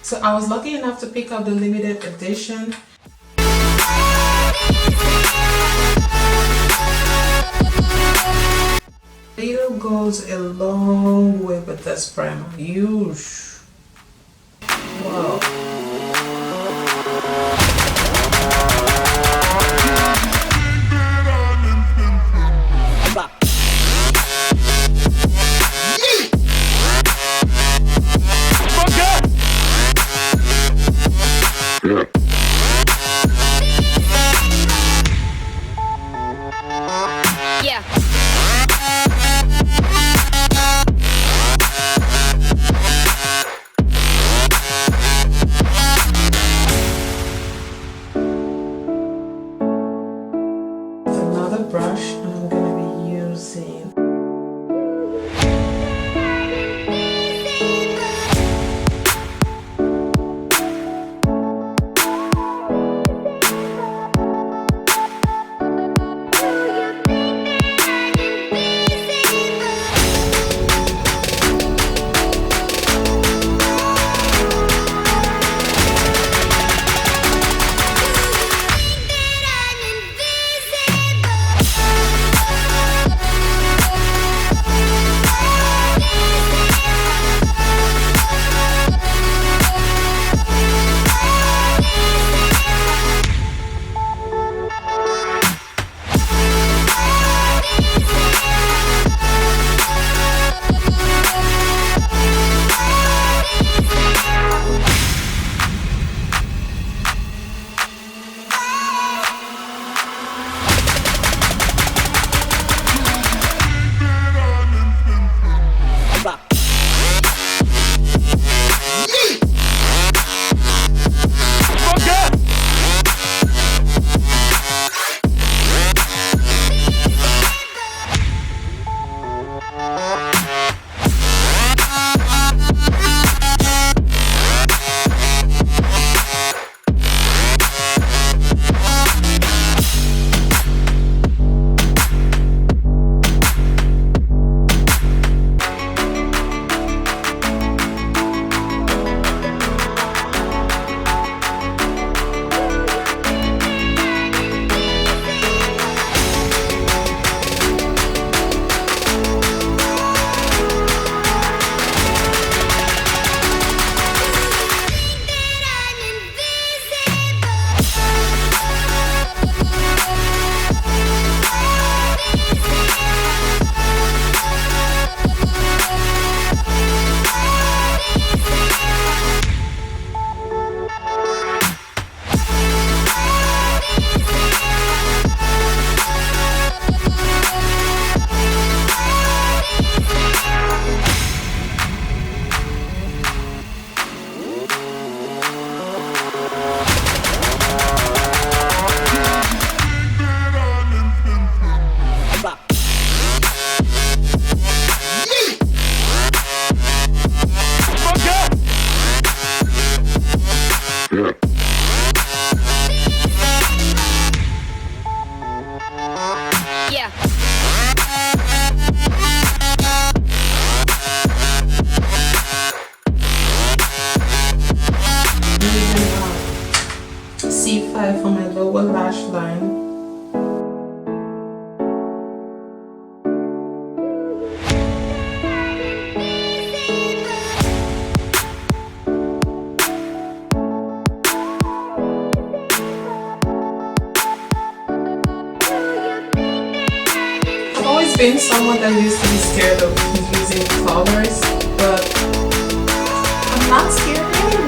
So I was lucky enough to pick up the limited edition. Little goes a long way with this primer. Huge. Wow. Brush, and I'm going to be using C5 for my lower lash line. I've always been someone that used to be scared of using colors, but I'm not scared anymore.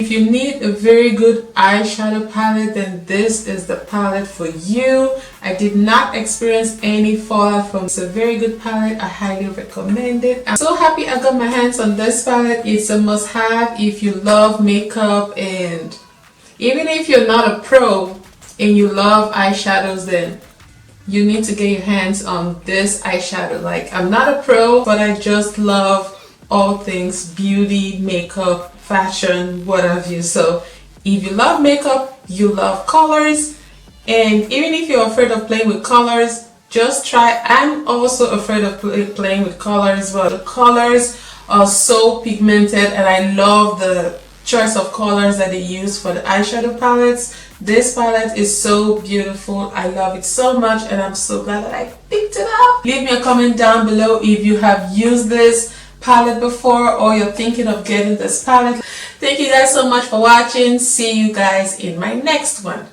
If you need a very good eyeshadow palette, then this is the palette for you. I did not experience any fallout from it. It's a very good palette. I highly recommend it. I'm so happy I got my hands on this palette. It's a must-have if you love makeup, and even if you're not a pro and you love eyeshadows, then you need to get your hands on this eyeshadow. Like, I'm not a pro, but I just love all things beauty, makeup, fashion, what have you. So if you love makeup, you love colors, and even if you're afraid of playing with colors, just try. I'm also afraid of playing with colors, but the colors are so pigmented, and I love the choice of colors that they use for the eyeshadow palettes. This palette is so beautiful. I love it so much, and I'm so glad that I picked it up. Leave me a comment down below if you have used this palette before, or you're thinking of getting this palette. Thank you guys so much for watching. See you guys in my next one.